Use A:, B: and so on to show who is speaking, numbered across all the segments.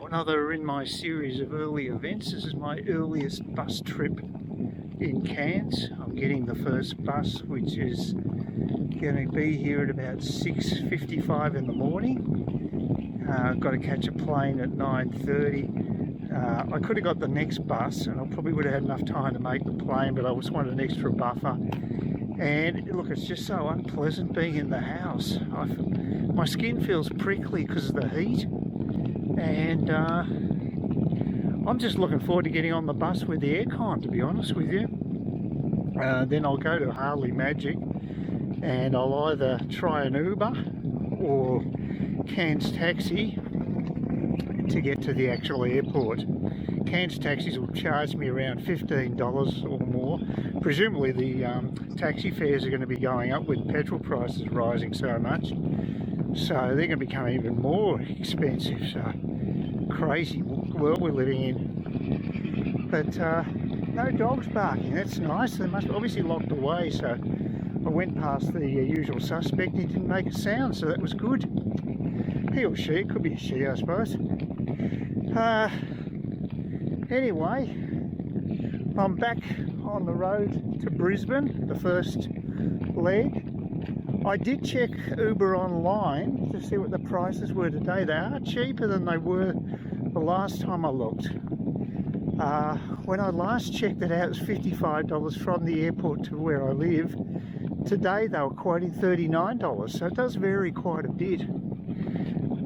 A: Another in my series of early events. This is my earliest bus trip in Cairns. I'm getting the first bus, which is going to be here at about 6:55 in the morning. I've got to catch a plane at 9:30. I could have got the next bus and I probably would have had enough time to make the plane, but I just wanted an extra buffer. And look, it's just so unpleasant being in the house. My skin feels prickly because of the heat, and I'm just looking forward to getting on the bus with the aircon, to be honest with you. Then I'll go to Harley Magic and I'll either try an Uber or Cairns taxi to get to the actual airport. Cairns taxis will charge me around $15 or more. Presumably the taxi fares are going to be going up with petrol prices rising so much, so they're going to become even more expensive. So crazy world we're living in. But no dogs barking, that's nice. They must obviously locked away, so I went past the usual suspect and he didn't make a sound, so that was good. He or she, it could be a she I suppose. Anyway, I'm back on the road to Brisbane, the first leg. I did check Uber online to see what the prices were today. They are cheaper than they were the last time I looked. When I last checked it out, it was $55 from the airport to where I live. Today they were quoting $39, so it does vary quite a bit.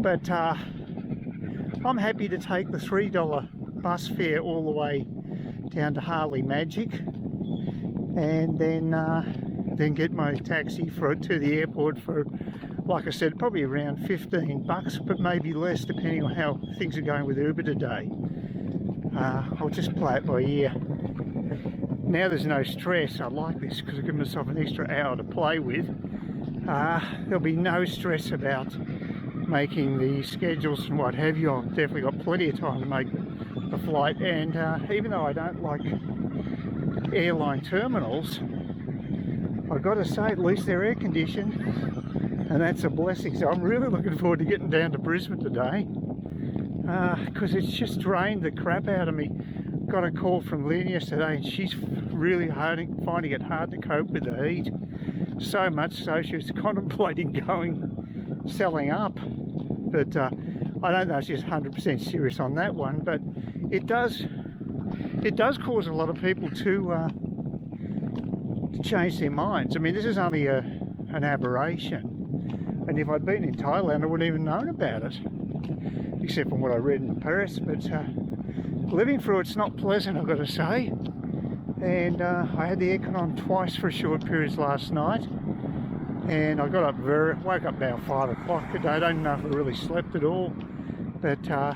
A: But I'm happy to take the $3 bus fare all the way down to Harley Magic, and then get my taxi to the airport for, like I said, probably around $15, but maybe less depending on how things are going with Uber today. I'll just play it by ear. Now there's no stress. I like this because I give myself an extra hour to play with. There'll be no stress about making the schedules and what have you. I've definitely got plenty of time to make the flight, and even though I don't like airline terminals, I've got to say at least they're air conditioned, and that's a blessing. So I'm really looking forward to getting down to Brisbane today, because it's just drained the crap out of me. Got a call from Lynn yesterday and she's really finding it hard to cope with the heat, so much so she was contemplating selling up. But I don't know if she's 100% serious on that one, but it does cause a lot of people to change their minds. I mean, this is only an aberration, and if I'd been in Thailand I wouldn't even known about it, except from what I read in the press. But living through it's not pleasant, I've got to say. And I had the aircon on twice for short periods last night, and I got up woke up about 5 o'clock today. I don't know if I really slept at all, but I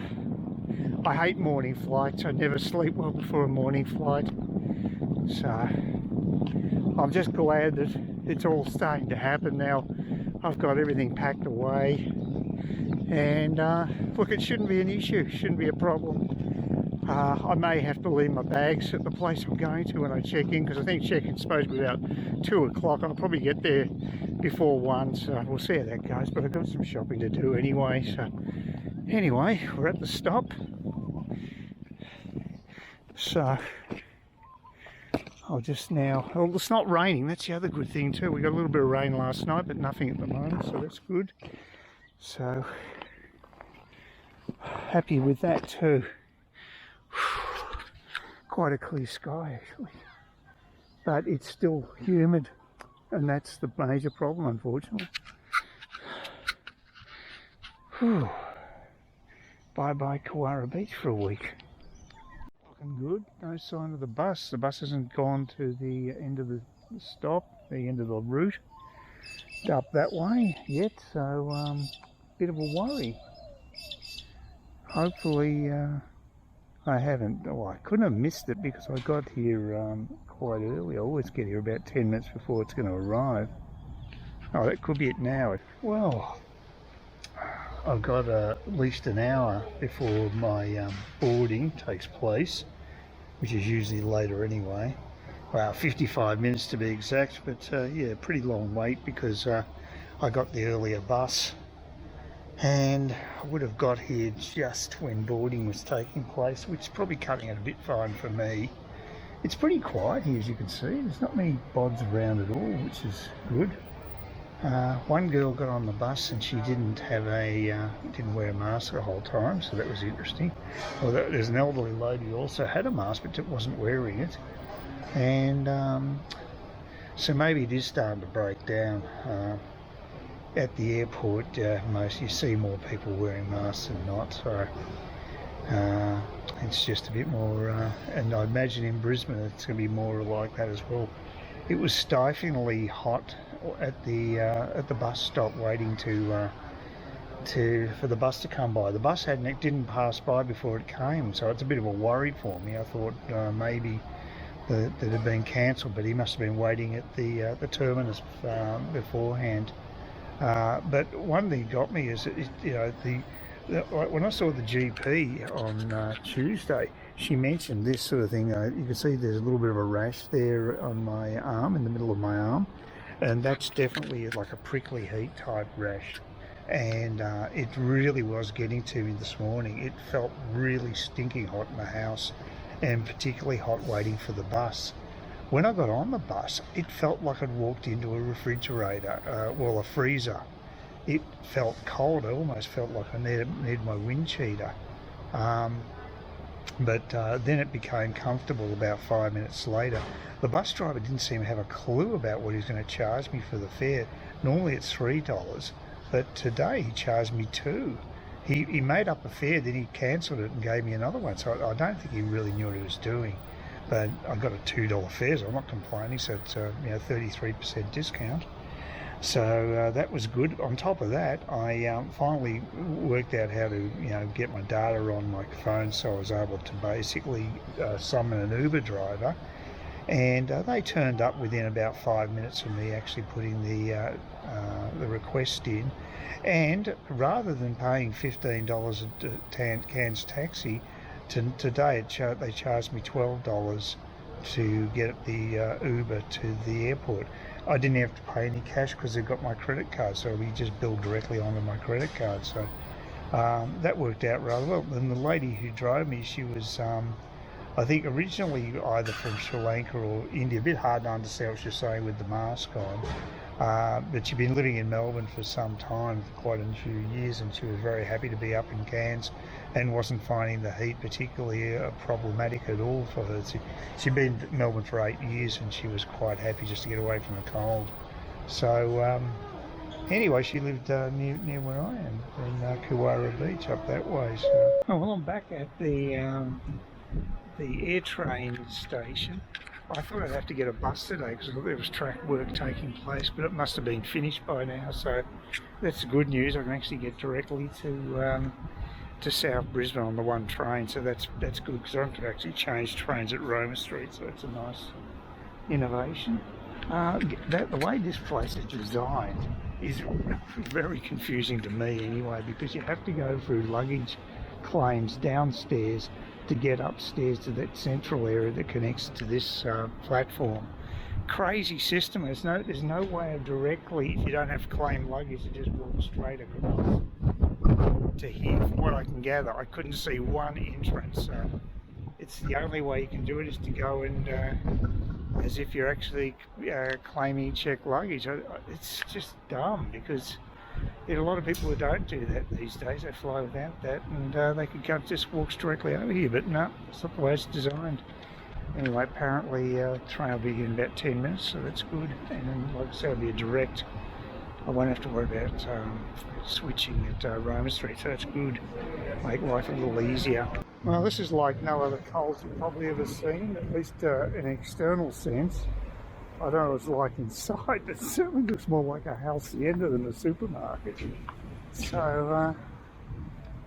A: hate morning flights. I never sleep well before a morning flight, so I'm just glad that it's all starting to happen now. I've got everything packed away, and look, it shouldn't be an issue, shouldn't be a problem. I may have to leave my bags at the place I'm going to when I check in, because I think check-in's supposed to be about 2 o'clock. I'll probably get there before 1, so we'll see how that goes. But I've got some shopping to do anyway. So anyway, we're at the stop. So I'll just now, well, it's not raining, that's the other good thing too. We got a little bit of rain last night, but nothing at the moment, so that's good. So happy with that too. Quite a clear sky actually, but it's still humid, and that's the major problem, unfortunately. Bye bye Kawara Beach for a week. Looking good, no sign of the bus. The bus hasn't gone to the end of the stop, the end of the route up that way yet, so bit of a worry. Hopefully I haven't, I couldn't have missed it because I got here quite early. I always get here about 10 minutes before it's going to arrive. Oh, that could be it now. Well, I've got at least an hour before my boarding takes place, which is usually later anyway. Well, 55 minutes to be exact, but yeah, pretty long wait because I got the earlier bus. and I would have got here just when boarding was taking place, which is probably cutting it a bit fine for me. It's pretty quiet here, as you can see. There's not many bods around at all, which is good. One girl got on the bus and she didn't wear a mask the whole time, so that was interesting. Well, there's an elderly lady who also had a mask but wasn't wearing it, and so maybe it is starting to break down. At the airport, you see more people wearing masks than not, so it's just a bit more, and I imagine in Brisbane it's going to be more like that as well. It was stiflingly hot at the bus stop, waiting for the bus to come by. The bus didn't pass by before it came, so it's a bit of a worry for me. I thought maybe that it had been cancelled, but he must have been waiting at the terminus beforehand. But one thing that got me is, when I saw the GP on Tuesday, she mentioned this sort of thing. You can see there's a little bit of a rash there on my arm, in the middle of my arm, and that's definitely like a prickly heat type rash. And it really was getting to me this morning. It felt really stinking hot in the house, and particularly hot waiting for the bus. When I got on the bus, it felt like I'd walked into a refrigerator, a freezer. It felt cold. I almost felt like I needed my wind cheater. But then it became comfortable about 5 minutes later. The bus driver didn't seem to have a clue about what he was going to charge me for the fare. Normally it's $3, but today he charged me $2. He made up a fare, then he cancelled it and gave me another one. So I don't think he really knew what he was doing. But I got a $2 fare, so I'm not complaining. So it's 33% discount. So that was good. On top of that, I finally worked out how to get my data on my phone, so I was able to basically summon an Uber driver, and they turned up within about 5 minutes of me actually putting the request in. And rather than paying $15 at Cairns taxi, today they charged me $12 to get the Uber to the airport. I didn't have to pay any cash because they've got my credit card, so we just billed directly onto my credit card. So that worked out rather well. And the lady who drove me, she was, I think, originally either from Sri Lanka or India. A bit hard to understand what she was saying with the mask on. But she'd been living in Melbourne for some time, for quite a few years, and she was very happy to be up in Cairns and wasn't finding the heat particularly problematic at all for her. She'd been in Melbourne for 8 years and she was quite happy just to get away from the cold. So anyway, she lived near where I am, in Kuwara Beach, up that way. So. Oh, well, I'm back at the air train station. I thought I'd have to get a bus today because there was track work taking place, but it must have been finished by now, so that's good news. I can actually get directly to South Brisbane on the one train, so that's good, because I don't have to actually change trains at Roma Street, so that's a nice innovation. The way this place is designed is very confusing to me anyway, because you have to go through luggage claims downstairs to get upstairs to that central area that connects to this platform. Crazy system. There's no way of directly, if you don't have to claim luggage, to just walk straight across to here. From what I can gather, I couldn't see one entrance. So it's the only way you can do it is to go and as if you're actually claiming checked luggage. It's just dumb, because there are a lot of people who don't do that these days. They fly without that, and they could just walk directly over here, but no, it's not the way it's designed. Anyway, apparently the train will be in about 10 minutes, so that's good. And then, like I said, it'll be a direct. I won't have to worry about switching at Roma Street, so that's good. Make life a little easier. Well, this is like no other Coles you've probably ever seen, at least in an external sense. I don't know what it's like inside, but it certainly looks more like a hacienda than a supermarket. So,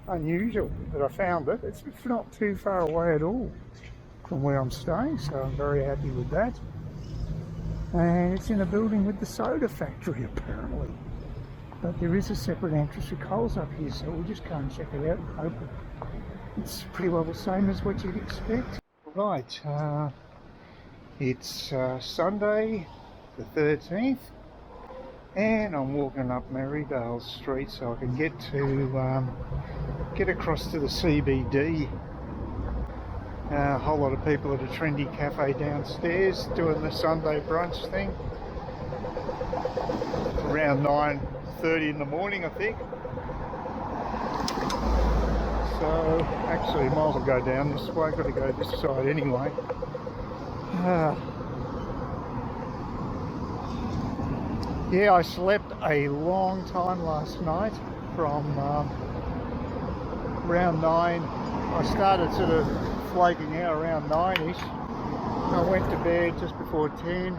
A: unusual, but I found it. It's not too far away at all from where I'm staying, so I'm very happy with that. And it's in a building with the soda factory, apparently. But there is a separate entrance for Coles up here, so we'll just go and check it out and hope it's pretty well the same as what you'd expect. Right. It's Sunday the 13th, And I'm walking up Maryvale Street so I can get across to the CBD. A whole lot of people at a trendy cafe downstairs doing the Sunday brunch thing. Around 9:30 in the morning, I think. So actually, might as well go down this way. I've got to go this side anyway. Yeah, I slept a long time last night from around 9. I started sort of flaking out around 9ish. I went to bed just before 10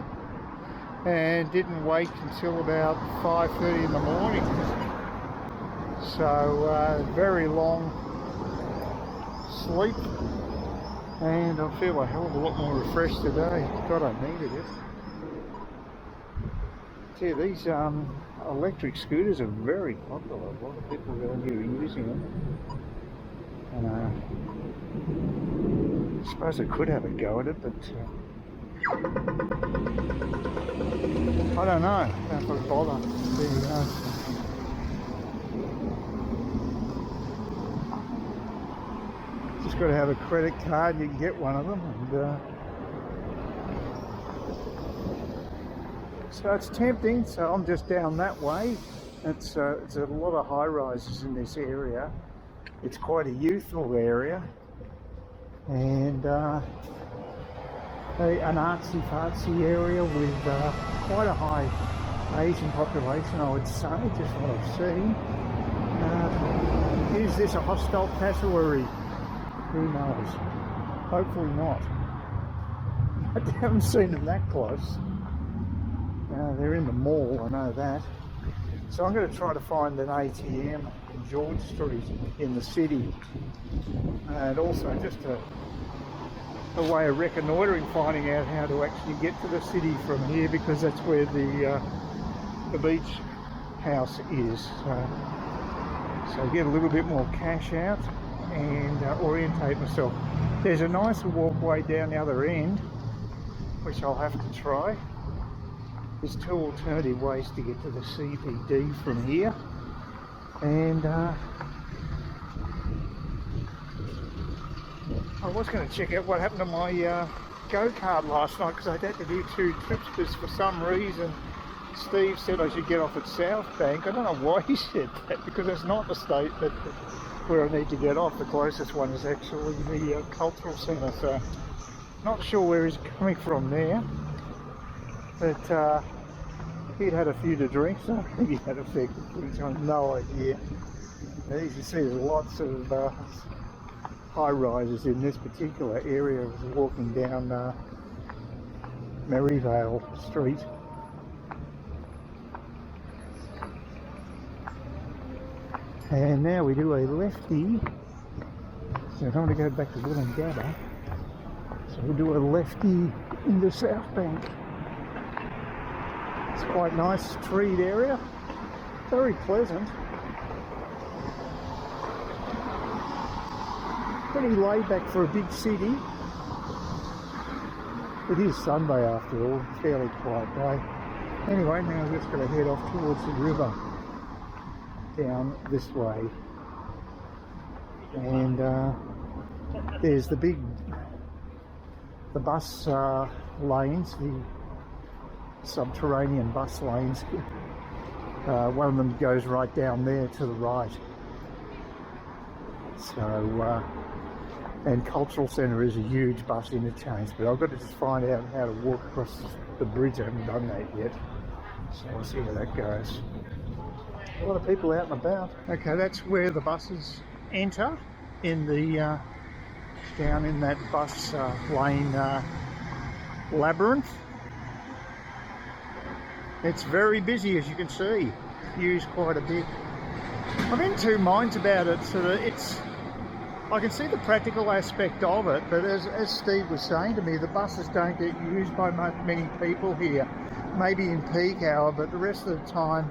A: and didn't wake until about 5:30 in the morning. So very long sleep, and I feel a hell of a lot more refreshed today. God, I needed it. Yeah, these electric scooters are very popular. A lot of people around here are using them. And I suppose I could have a go at it, but I don't know. I don't know if I'd bother. There you go. Just got to have a credit card. You can get one of them, and so it's tempting. So I'm just down that way. It's a lot of high rises in this area. It's quite a youthful area, and an artsy-fartsy area with quite a high Asian population, I would say, just what I've seen. Is this a hostile category? Who knows? Hopefully not. I haven't seen them that close. They're in the mall, I know that. So I'm going to try to find an ATM in George Street in the city, and also just a way of reconnoitering, finding out how to actually get to the city from here, because that's where the beach house is. So get a little bit more cash out and orientate myself. There's a nicer walkway down the other end, which I'll have to try. There's two alternative ways to get to the CBD from here, and I was going to check out what happened to my go-kart last night, because I had to do 2 trips, because for some reason Steve said I should get off at South Bank. I don't know why he said that, because it's not the state that where I need to get off. The closest one is actually the cultural centre, so not sure where he's coming from there. But he'd had a few to drink, so I think he had a fair couple. I have no idea. As you can see, there's lots of high rises in this particular area. I was walking down Maryvale Street. And now we do a lefty. So I don't want to go back to Wollongabba. So we'll do a lefty into South Bank. It's quite nice, treed area, very pleasant. Pretty laid back for a big city. It is Sunday after all, fairly quiet day. Anyway, now we're just going to head off towards the river, down this way. And there's the bus lanes, the subterranean bus lanes. One of them goes right down there to the right. So, and Cultural Centre is a huge bus interchange, but I've got to just find out how to walk across the bridge. I haven't done that yet, so we'll see how that goes. A lot of people out and about. Okay, that's where the buses enter, in the down in that bus lane labyrinth. It's very busy, as you can see. Used quite a bit. I'm in two minds about it. I can see the practical aspect of it, but as Steve was saying to me, the buses don't get used by many people here. Maybe in peak hour, but the rest of the time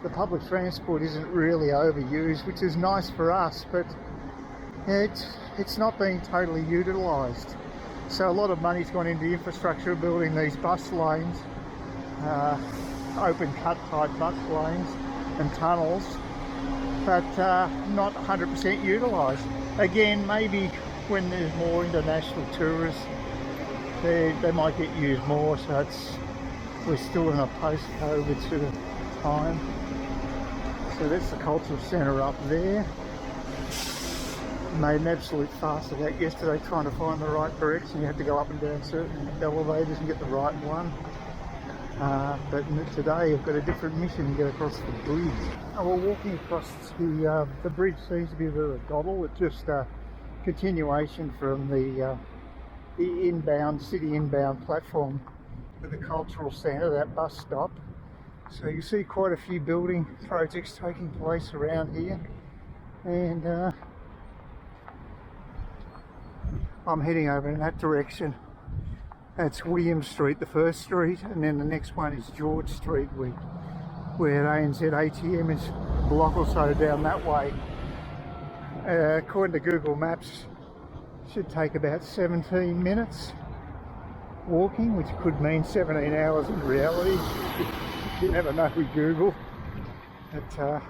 A: the public transport isn't really overused, which is nice for us, but it's not being totally utilised. So a lot of money's gone into infrastructure, building these bus lanes. open cut type bus lanes and tunnels, but not 100% utilised. Again, maybe when there's more international tourists, they might get used more, so we're still in a post-COVID sort of time. So that's the cultural centre up there. Made an absolute fuss of that yesterday, trying to find the right direction. You had to go up and down certain elevators and get the right one. But today I've got a different mission to get across the bridge. We're walking across the bridge. Seems to be a bit of a gobble. It's just a continuation from the city inbound platform to the cultural centre, that bus stop. So you see quite a few building projects taking place around here, and I'm heading over in that direction. That's William Street, the first street, and then the next one is George Street, where ANZ ATM is a block or so down that way. According to Google Maps, should take about 17 minutes walking, which could mean 17 hours in reality. You never know with Google. But,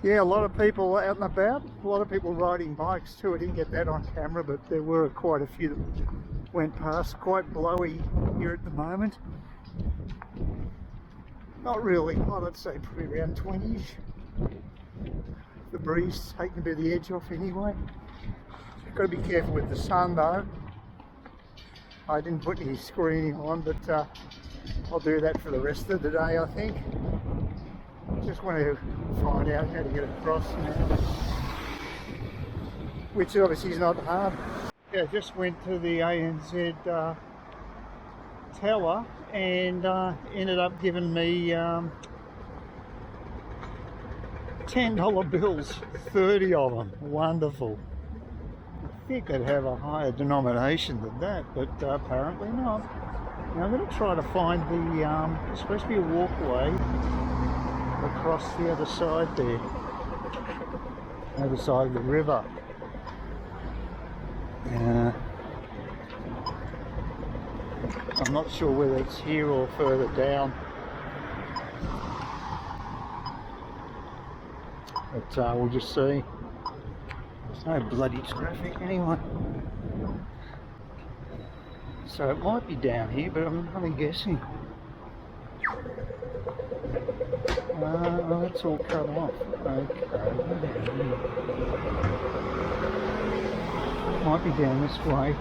A: yeah, a lot of people out and about, a lot of people riding bikes too. I didn't get that on camera, but there were quite a few that went past. Quite blowy here at the moment. Not really, well, I'd say probably around 20-ish. The breeze taking a bit of the edge off anyway. Got to be careful with the sun though. I didn't put any screening on, but I'll do that for the rest of the day, I think. Just want to find out how to get across now, which obviously is not hard. Yeah, just went to the ANZ tower and ended up giving me $10 bills, 30 of them. Wonderful. I think they'd have a higher denomination than that, but apparently not. Now I'm going to try to find there's supposed to be a walkway across the other side there, other side of the river. I'm not sure whether it's here or further down, but we'll just see. There's no bloody traffic anyway, so it might be down here, but I'm only guessing. Well, that's all cut off. Okay. Might be down this way.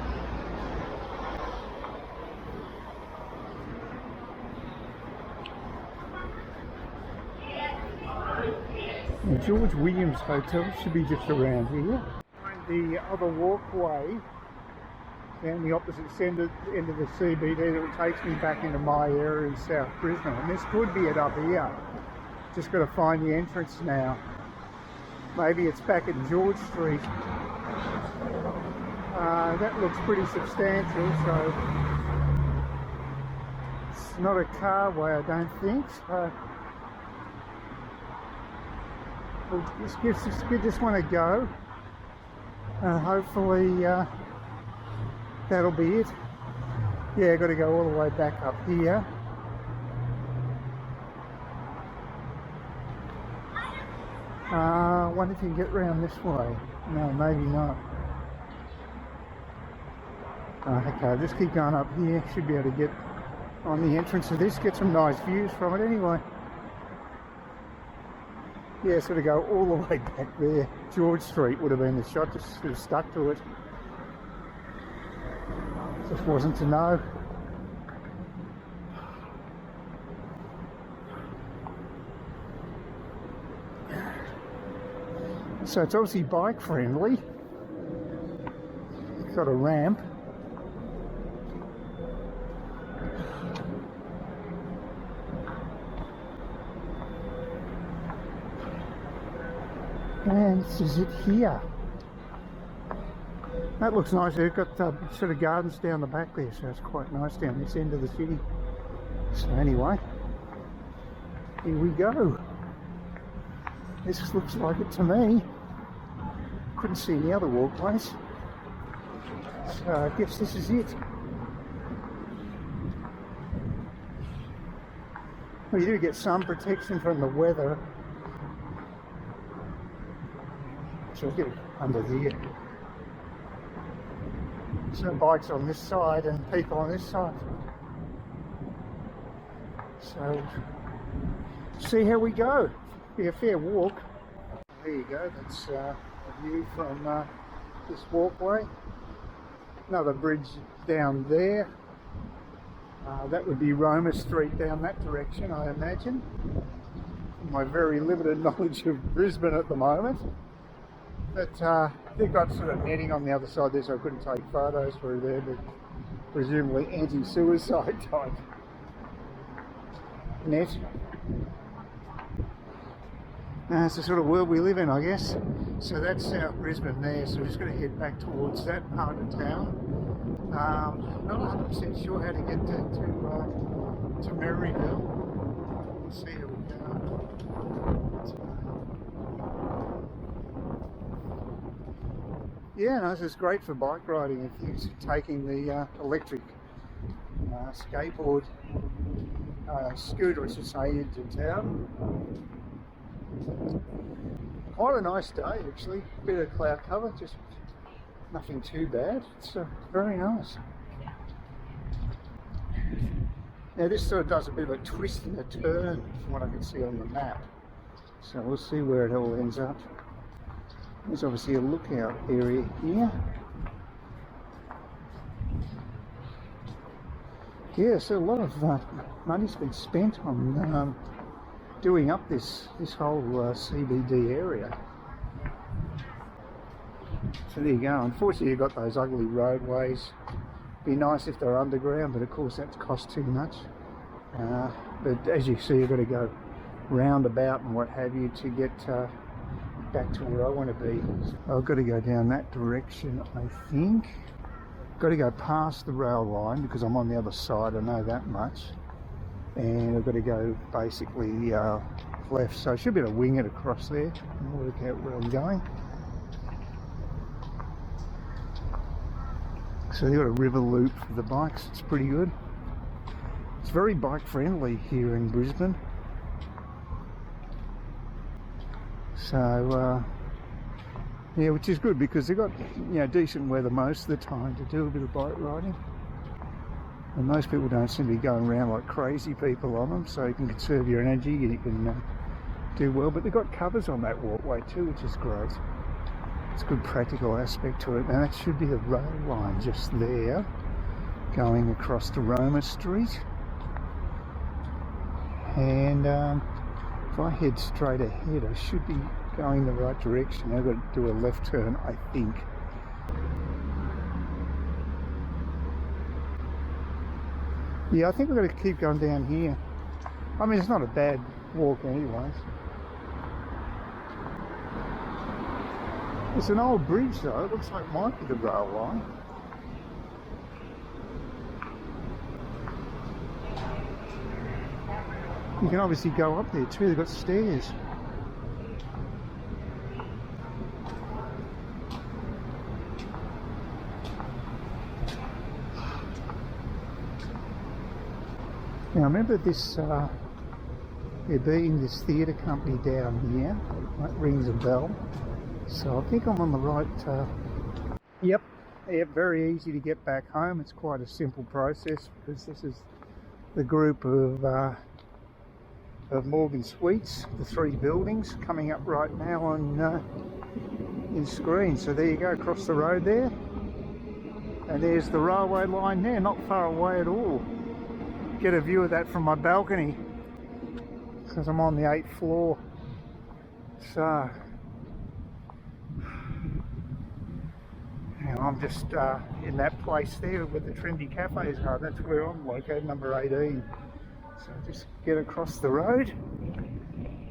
A: The George Williams Hotel should be just around here. The other walkway down the opposite end of the CBD that takes me back into my area in South Brisbane. And this could be it up here. Just got to find the entrance now. Maybe it's back at George Street. That looks pretty substantial, so it's not a carway, I don't think. So we'll just want to go, and hopefully that'll be it. Yeah, got to go all the way back up here. I wonder if you can get round this way. No, maybe not. Okay, just keep going up here. Should be able to get on the entrance of this, get some nice views from it anyway. Yeah, sort of go all the way back there. George Street would have been the shot, just sort of stuck to it. Just wasn't to know. So it's obviously bike friendly. It's got a ramp. And this is it here. That looks nice. They've got sort of gardens down the back there, so it's quite nice down this end of the city. So anyway, here we go. This looks like it to me. Couldn't see any other walkways. So I guess this is it. Well, you do get some protection from the weather. So I'll get it under here. So bikes on this side and people on this side. So see how we go. Be a fair walk. There you go. That's a view from this walkway. Another bridge down there. That would be Roma Street down that direction, I imagine. My very limited knowledge of Brisbane at the moment. But they've got sort of netting on the other side there, so I couldn't take photos through there, but presumably anti-suicide type net. It's the sort of world we live in, I guess. So that's South Brisbane there, so we're just going to head back towards that part of town. Not 100% sure how to get to Maryville. We'll see how we go. Yeah, no, this is great for bike riding if you're taking the electric skateboard, scooter I should say, into town. Quite a nice day actually, bit of cloud cover, just nothing too bad. It's very nice. Now this sort of does a bit of a twist and a turn from what I can see on the map. So we'll see where it all ends up. There's obviously a lookout area here. Yeah, so a lot of money's been spent on doing up this whole CBD area. So there you go. Unfortunately you've got those ugly roadways. Be nice if they're underground, but of course that costs too much. But as you see, you've got to go roundabout and what have you to get back to where I want to be. I've got to go down that direction, I think. Got to go past the rail line because I'm on the other side, I know that much. And I've got to go basically left, so I should be able to wing it across there and work out where I'm going. So you've got a river loop for the bikes, it's pretty good. It's very bike friendly here in Brisbane. So yeah, which is good because they've got, you know, decent weather most of the time to do a bit of bike riding. And most people don't seem to be going around like crazy people on them, so you can conserve your energy and you can do well. But they've got covers on that walkway too, which is great. It's a good practical aspect to it. And that should be the rail line just there, going across to Roma Street. And if I head straight ahead, I should be going the right direction. I've got to do a left turn, I think. Yeah, I think we've got to keep going down here. I mean, it's not a bad walk anyways. It's an old bridge though, it looks like it might be the rail line. You can obviously go up there too, they've got stairs. Now I remember this, there being this theatre company down here, that rings a bell. So I think I'm on the right, yep, very easy to get back home. It's quite a simple process because this is the group of Morgan Suites, the 3 buildings coming up right now on in screen. So there you go, across the road there. And there's the railway line there, not far away at all. Get a view of that from my balcony because I'm on the 8th floor. So I'm just in that place there where the trendy cafes are. That's where I'm located, number 18. So just get across the road.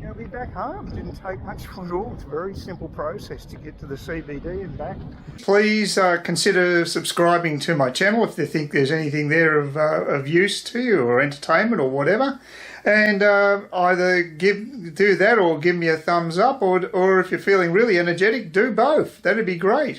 A: I'll be back home. Didn't take much at all. It's a very simple process to get to the CBD and back. Please consider subscribing to my channel if you think there's anything there of use to you or entertainment or whatever. And either do that or give me a thumbs up, or if you're feeling really energetic, do both. That'd be great.